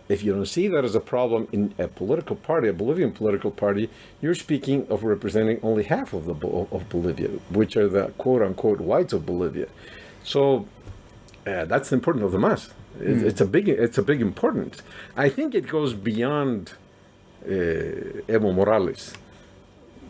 if you don't see that as a problem in a political party, a Bolivian political party, you're speaking of representing only half of Bolivia, which are the quote-unquote whites of Bolivia. So that's the importance of the MAS. It's a big importance. I think it goes beyond Evo Morales.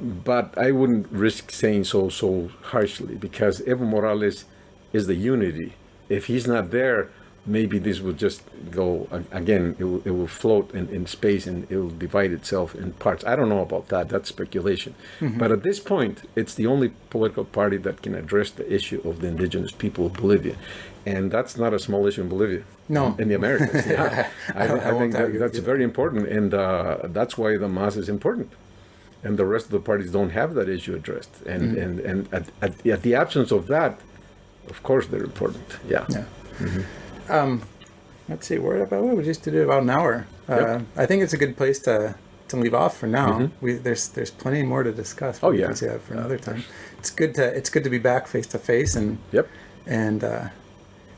But I wouldn't risk saying so harshly, because Evo Morales is the unity. If he's not there, maybe this will just go again. It will float in space, and it will divide itself in parts. I don't know about that. That's speculation. But at this point, it's the only political party that can address the issue of the indigenous people of Bolivia, and that's not a small issue in Bolivia. No, in the Americas. I think that's very important, and that's why the MAS is important. And the rest of the parties don't have that issue addressed. And at the absence of that, of course, they're important. Yeah. Let's see, we just did it about an hour. I think it's a good place to leave off for now. There's plenty more to discuss. For another time. It's good to be back face to face, and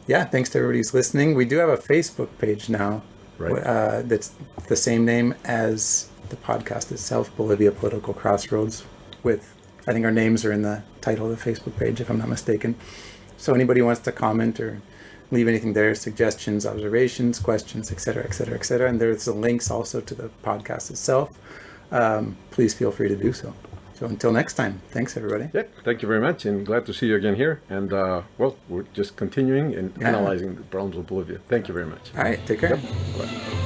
thanks to everybody who's listening. We do have a Facebook page now. Right. That's the same name as the podcast itself, Bolivia Political Crossroads, I think our names are in the title of the Facebook page, if I'm not mistaken. So anybody who wants to comment or leave anything there, suggestions, observations, questions, etc., etc., etc., and there's the links also to the podcast itself, please feel free to do so. So until next time, thanks everybody. Yeah, thank you very much, and glad to see you again here. And we're just continuing and analyzing the problems of Bolivia. Thank you very much. All right, take care. Bye.